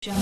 आप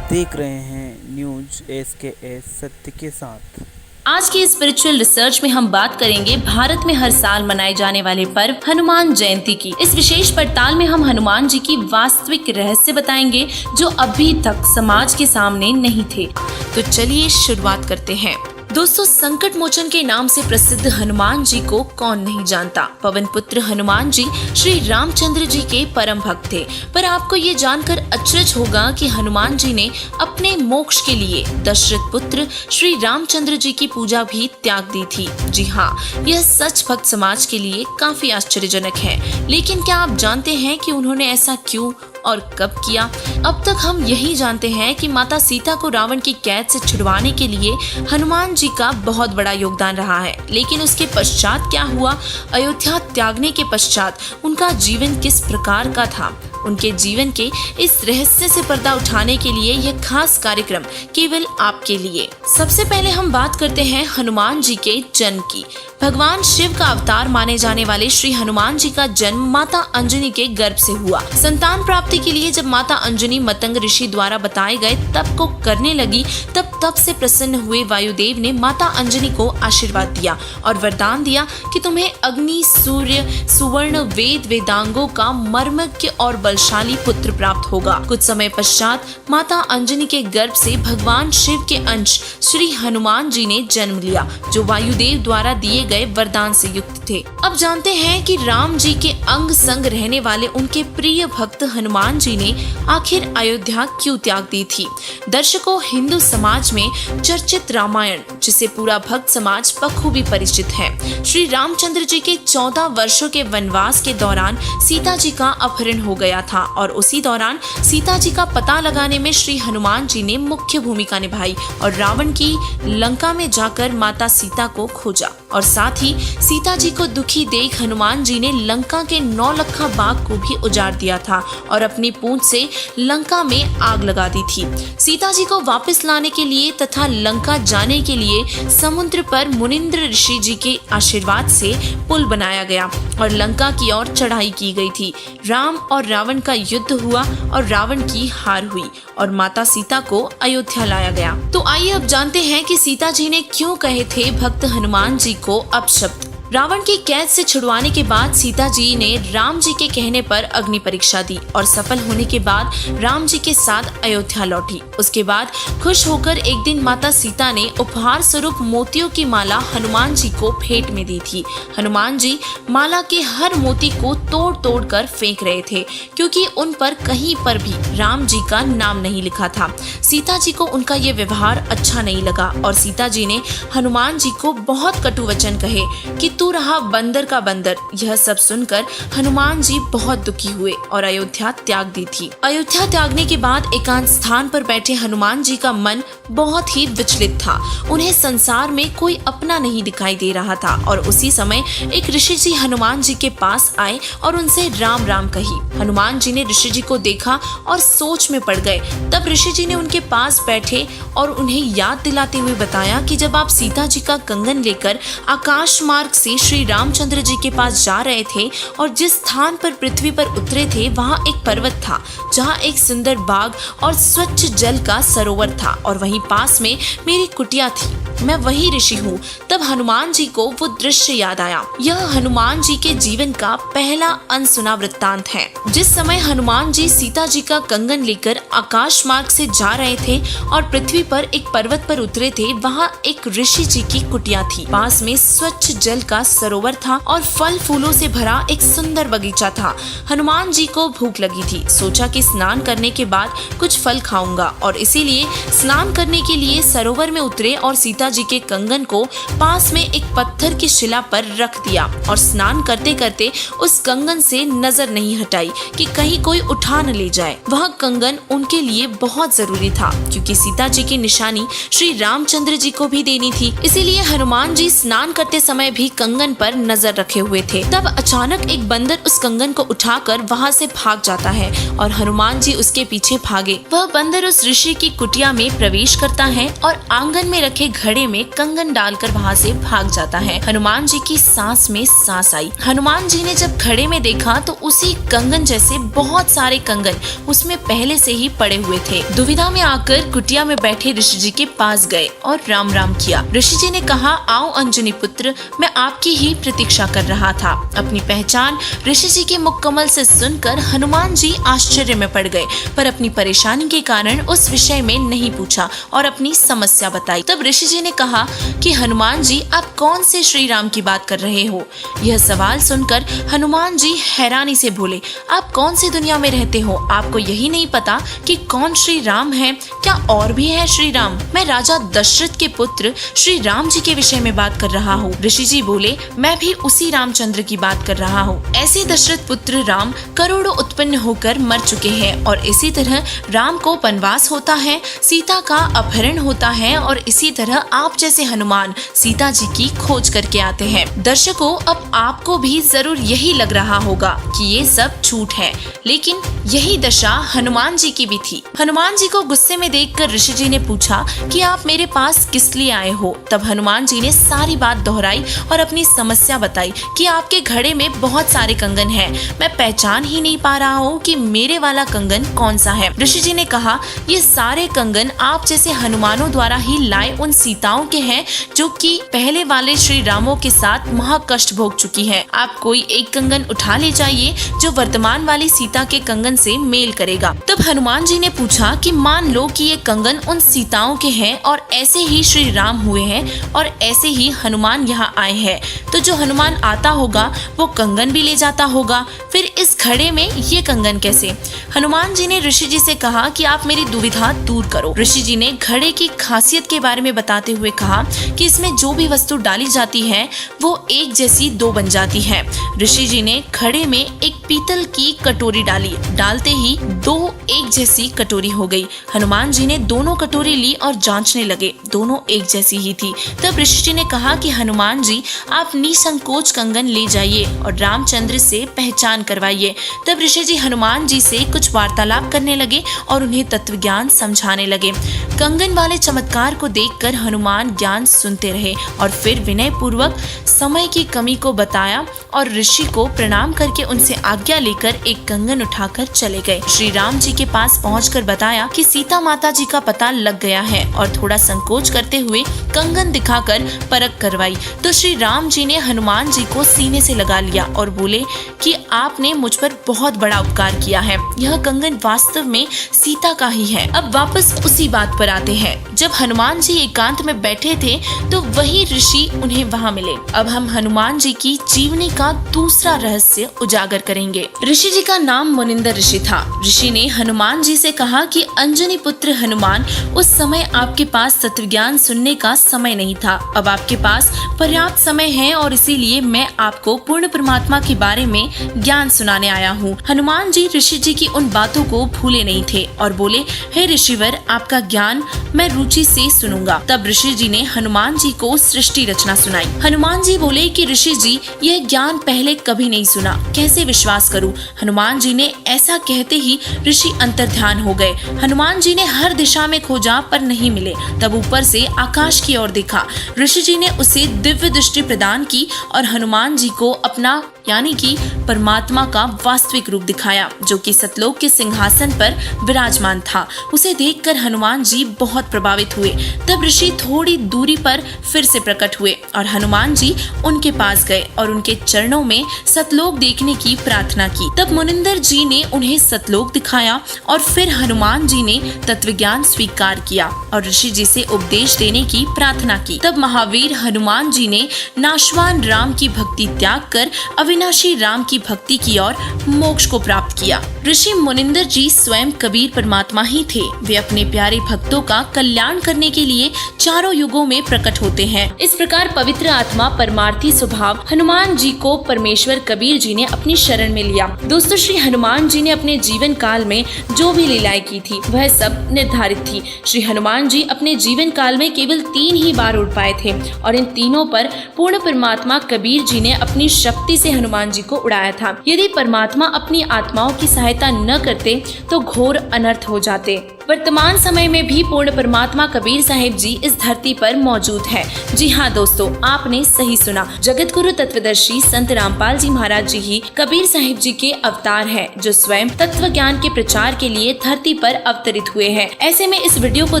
देख रहे हैं न्यूज SKS सत्य के साथ। आज की स्पिरिचुअल रिसर्च में हम बात करेंगे भारत में हर साल मनाए जाने वाले पर्व हनुमान जयंती की। इस विशेष पड़ताल में हम हनुमान जी की वास्तविक रहस्य बताएंगे जो अभी तक समाज के सामने नहीं थे। तो चलिए शुरुआत करते हैं। दोस्तों, संकट मोचन के नाम से प्रसिद्ध हनुमान जी को कौन नहीं जानता। पवन पुत्र हनुमान जी श्री रामचंद्र जी के परम भक्त थे। पर आपको ये जानकर अचरज होगा कि हनुमान जी ने अपने मोक्ष के लिए दशरथ पुत्र श्री रामचंद्र जी की पूजा भी त्याग दी थी। जी हाँ, यह सच भक्त समाज के लिए काफी आश्चर्यजनक है। लेकिन क्या आप जानते हैं कि उन्होंने ऐसा क्यों और कब किया? अब तक हम यही जानते हैं कि माता सीता को रावण की कैद से छुड़वाने के लिए हनुमान जी का बहुत बड़ा योगदान रहा है। लेकिन उसके पश्चात क्या हुआ? अयोध्या त्यागने के पश्चात उनका जीवन किस प्रकार का था? उनके जीवन के इस रहस्य से पर्दा उठाने के लिए यह खास कार्यक्रम केवल आपके लिए। सबसे पहले हम बात करते हैं हनुमान जी के जन्म की। भगवान शिव का अवतार माने जाने वाले श्री हनुमान जी का जन्म माता अंजनी के गर्भ से हुआ। संतान प्राप्ति के लिए जब माता अंजनी मतंग ऋषि द्वारा बताए गए तप को करने लगी, तब से प्रसन्न हुए वायुदेव ने माता अंजनी को आशीर्वाद दिया और वरदान दिया कि तुम्हें अग्नि, सूर्य, सुवर्ण, वेद, वेदांगों का मर्मज्ञ और बलशाली पुत्र प्राप्त होगा। कुछ समय पश्चात माता अंजनी के गर्भ से भगवान शिव के अंश श्री हनुमान जी ने जन्म लिया, जो वायुदेव द्वारा दिए गए वरदान से युक्त थे। अब जानते हैं कि राम जी के अंग संग रहने वाले उनके प्रिय भक्त हनुमान जी ने आखिर अयोध्या क्यों त्याग दी थी। दर्शकों, हिंदू समाज में चर्चित रामायण, जिसे पूरा भक्त समाज बखूबी परिचित है, श्री रामचंद्र जी के 14 वर्षों के वनवास के दौरान सीता जी का अपहरण हो गया था और उसी दौरान सीता जी का पता लगाने में श्री हनुमान जी ने मुख्य भूमिका निभाई और रावण की लंका में जाकर माता सीता को खोजा। और साथ ही सीता जी को दुखी देख हनुमान जी ने लंका के 9 लखा बाग को भी उजाड़ दिया था और अपनी पूंछ से लंका में आग लगा दी थी। सीता जी को वापस लाने के लिए तथा लंका जाने के लिए समुद्र पर मुनिंद्र ऋषि जी के आशीर्वाद से पुल बनाया गया और लंका की ओर चढ़ाई की गई थी। राम और रावण का युद्ध हुआ और रावण की हार हुई और माता सीता को अयोध्या लाया गया। तो आइए अब जानते हैं कि सीता जी ने क्यों कहे थे भक्त हनुमान जी को अपशब्द। रावण की कैद से छुड़वाने के बाद सीता जी ने राम जी के कहने पर अग्नि परीक्षा दी और सफल होने के बाद राम जी के साथ अयोध्या लौटी। उसके बाद खुश होकर एक दिन माता सीता ने उपहार स्वरूप मोतियों की माला हनुमान जी को भेंट में दी थी। हनुमान जी माला के हर मोती को तोड़ तोड़ कर फेंक रहे थे, क्योंकि उन पर कहीं पर भी राम जी का नाम नहीं लिखा था। सीता जी को उनका ये व्यवहार अच्छा नहीं लगा और सीता जी ने हनुमान जी को बहुत कटु वचन कहे कि तू रहा बंदर का बंदर। यह सब सुनकर हनुमान जी बहुत दुखी हुए और अयोध्या त्याग दी थी। अयोध्या त्यागने के बाद एकांत स्थान पर बैठे हनुमान जी का मन बहुत ही विचलित था। उन्हें संसार में कोई अपना नहीं दिखाई दे रहा था और उसी समय एक ऋषि जी हनुमान जी के पास आए और उनसे राम राम कही। हनुमान जी ने ऋषि जी को देखा और सोच में पड़ गए। तब ऋषि जी ने उनके पास बैठे और उन्हें याद दिलाते हुए बताया कि जब आप सीता जी का कंगन लेकर आकाश मार्ग से श्री रामचंद्र जी के पास जा रहे थे और जिस स्थान पर पृथ्वी पर उतरे थे वहाँ एक पर्वत था जहाँ एक सुंदर बाग और स्वच्छ जल का सरोवर था और वहीं पास में मेरी कुटिया थी। मैं वही ऋषि हूँ। तब हनुमान जी को वो दृश्य याद आया। यह हनुमान जी के जीवन का पहला अनसुना वृत्तांत है। जिस समय हनुमान जी सीता जी का कंगन लेकर आकाश मार्ग से जा रहे थे और पृथ्वी पर एक पर्वत पर उतरे थे, वहाँ एक ऋषि जी की कुटिया थी। पास में स्वच्छ जल का सरोवर था और फल फूलों से भरा एक सुंदर बगीचा था। हनुमान जी को भूख लगी थी। सोचा कि स्नान करने के बाद कुछ फल खाऊंगा और इसीलिए स्नान करने के लिए सरोवर में उतरे और सीता जी के कंगन को पास में एक पत्थर की शिला पर रख दिया और स्नान करते करते उस कंगन से नजर नहीं हटाई कि कहीं कोई उठा न ले जाए। वह कंगन उनके लिए बहुत जरूरी था क्योंकि सीता जी की निशानी श्री रामचंद्र जी को भी देनी थी। इसीलिए हनुमान जी स्नान करते समय भी कंगन पर नजर रखे हुए थे। तब अचानक एक बंदर उस कंगन को उठाकर वहाँ से भाग जाता है और हनुमान जी उसके पीछे भागे। वह बंदर उस ऋषि की कुटिया में प्रवेश करता है और आंगन में रखे घड़े में कंगन डालकर वहाँ से भाग जाता है। हनुमान जी की सांस में सांस आई। हनुमान जी ने जब घड़े में देखा तो उसी कंगन जैसे बहुत सारे कंगन उसमें पहले से ही पड़े हुए थे। दुविधा में आकर कुटिया में बैठे ऋषि जी के पास गए और राम राम किया। ऋषि जी ने कहा, आओ अंजनी पुत्र, मैं आपकी ही प्रतीक्षा कर रहा था। अपनी पहचान ऋषि जी के मुखकमल से सुनकर हनुमान जी आश्चर्य में पड़ गए, पर अपनी परेशानी के कारण उस विषय में नहीं पूछा और अपनी समस्या बताई। तब ऋषि जी ने कहा कि हनुमान जी, आप कौन से श्री राम की बात कर रहे हो? यह सवाल सुनकर हनुमान जी हैरानी से बोले, आप कौन सी दुनिया में रहते हो? आपको यही नहीं पता कि कौन श्री राम है? क्या और भी है श्री राम? मैं राजा दशरथ के पुत्र श्री राम जी के विषय में बात कर रहा हूँ। ऋषि जी बोले, मैं भी उसी रामचंद्र की बात कर रहा हूँ। ऐसे दशरथ पुत्र राम करोड़ों उत्पन्न होकर मर चुके हैं और इसी तरह राम को वनवास होता है, सीता का अपहरण होता है और इसी तरह आप जैसे हनुमान सीता जी की खोज करके आते हैं। दर्शकों, अब आपको भी जरूर यही लग रहा होगा कि ये सब झूठ है, लेकिन यही दशा हनुमान जी की भी थी। हनुमान जी को गुस्से में देखकर ऋषि जी ने पूछा कि आप मेरे पास किस लिए आए हो? तब हनुमान जी ने सारी बात दोहराई और अपनी समस्या बताई कि आपके घड़े में बहुत सारे कंगन हैं, मैं पहचान ही नहीं पा रहा हूँ कि मेरे वाला कंगन कौन सा है। ऋषि जी ने कहा, ये सारे कंगन आप जैसे हनुमानों द्वारा ही लाए उन सीताओं के हैं जो कि पहले वाले श्री रामों के साथ महाकष्ट भोग चुकी हैं। आप कोई एक कंगन उठा ले जाइए जो वर्तमान वाली सीता के कंगन से मेल करेगा। तब हनुमान जी ने पूछा कि मान लो कि ये कंगन उन सीताओं के हैं और ऐसे ही श्री राम हुए हैं और ऐसे ही हनुमान यहाँ आए हैं, तो जो हनुमान आता होगा वो कंगन भी ले जाता होगा, फिर इस घड़े में ये कंगन कैसे? हनुमान जी ने ऋषि जी से कहा कि आप मेरी दुविधा दूर करो। ऋषि जी ने घड़े की खासियत के बारे में बताते हुए कहा कि इसमें जो भी वस्तु डाली जाती है वो एक जैसी दो बन जाती है। ऋषि जी ने घड़े में एक पीतल की कटोरी डाली, डालते ही दो एक जैसी कटोरी हो गई। हनुमान जी ने दोनों कटोरी ली और जांचने लगे, दोनों एक जैसी ही थी। तब ऋषि जी ने कहा कि हनुमान जी, आप निसंकोच कंगन ले जाइए और रामचंद्र से पहचान करवाइए। तब ऋषि जी हनुमान जी से कुछ वार्तालाप करने लगे और उन्हें तत्व ज्ञान समझाने लगे। कंगन वाले चमत्कार को देखकर हनुमान ज्ञान सुनते रहे और फिर विनय पूर्वक समय की कमी को बताया और ऋषि को प्रणाम करके उनसे आज्ञा लेकर एक कंगन उठाकर चले गए। श्री राम जी के पास पहुंचकर बताया कि सीता माता जी का पता लग गया है और थोड़ा संकोच करते हुए कंगन दिखाकर परख करवाई। तो श्री राम जी ने हनुमान जी को सीने से लगा लिया और बोले कि आपने मुझ पर बहुत बड़ा उपकार किया है, यह कंगन वास्तव में सीता का ही है। अब वापस उसी बात पर आते हैं। जब हनुमान जी एकांत में बैठे थे तो वही ऋषि उन्हें वहाँ मिले। अब हम हनुमान जी की जीवनी का दूसरा रहस्य उजागर करेंगे। ऋषि जी का नाम मुनिंदर ऋषि था। ऋषि ने हनुमान जी से कहा कि अंजनी पुत्र हनुमान, उस समय आपके पास तत्व ज्ञान सुनने का समय नहीं था, अब आपके पास पर्याप्त समय है और इसीलिए मैं आपको पूर्ण परमात्मा के बारे में ज्ञान सुनाने आया हूँ। हनुमान जी ऋषि जी की उन बातों को भूले नहीं थे और बोले, हे ऋषिवर, आपका ज्ञान मैं रुचि से सुनूंगा। तब ऋषि जी ने हनुमान जी को सृष्टि रचना सुनाई। हनुमान जी बोले कि ऋषि जी, यह ज्ञान पहले कभी नहीं सुना, कैसे विश्वास करूं? हनुमान जी ने ऐसा कहते ही ऋषि अंतर्ध्यान हो गए। हनुमान जी ने हर दिशा में खोजा पर नहीं मिले। तब ऊपर से आकाश की ओर देखा। ऋषि जी ने उसे दिव्य दृष्टि प्रदान की और हनुमान जी को अपना यानी कि परमात्मा का वास्तविक रूप दिखाया, जो कि सतलोक के सिंहासन पर विराजमान था। उसे देखकर हनुमान जी बहुत प्रभावित हुए। तब ऋषि थोड़ी दूरी पर फिर से प्रकट हुए और हनुमान जी उनके पास गए और उनके चरणों में सतलोक देखने की प्रार्थना की। तब मुनिंदर जी ने उन्हें सतलोक दिखाया और फिर हनुमान जी ने तत्वज्ञान स्वीकार किया और ऋषि जी से उपदेश देने की प्रार्थना की। तब महावीर हनुमान जी ने नाशवान राम की भक्ति त्याग कर अविनाशी राम की भक्ति की और मोक्ष को प्राप्त किया। ऋषि मुनिंदर जी स्वयं कबीर परमात्मा ही थे। वे अपने प्यारे भक्तों का कल्याण करने के लिए चारों युगों में प्रकट होते हैं। इस प्रकार पवित्र आत्मा परमार्थी स्वभाव हनुमान जी को परमेश्वर कबीर जी ने अपनी शरण में लिया। दोस्तों, श्री हनुमान जी ने अपने जीवन काल में जो भी लीलाएं की थी वह सब निर्धारित थी। श्री हनुमान जी अपने जीवन काल में केवल 3 ही बार उड़ पाए थे और इन तीनों पर पूर्ण परमात्मा कबीर जी ने अपनी शक्ति से हनुमान जी को उड़ाया था। यदि परमात्मा अपनी आत्माओं की सहायता न करते तो घोर अनर्थ हो जाते। वर्तमान समय में भी पूर्ण परमात्मा कबीर साहिब जी इस धरती पर मौजूद है। जी हाँ दोस्तों, आपने सही सुना। जगत गुरु तत्वदर्शी संत रामपाल जी महाराज जी ही कबीर साहिब जी के अवतार हैं, जो स्वयं तत्व ज्ञान के प्रचार के लिए धरती पर अवतरित हुए हैं। ऐसे में इस वीडियो को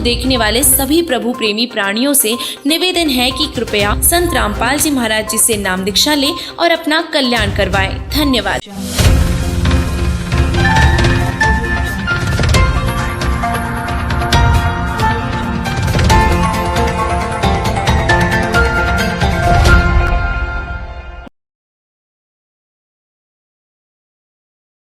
देखने वाले सभी प्रभु प्रेमी प्राणियों से निवेदन है कि कृपया संत रामपाल जी महाराज जी से नाम दीक्षा ले और अपना कल्याण करवाएं। धन्यवाद।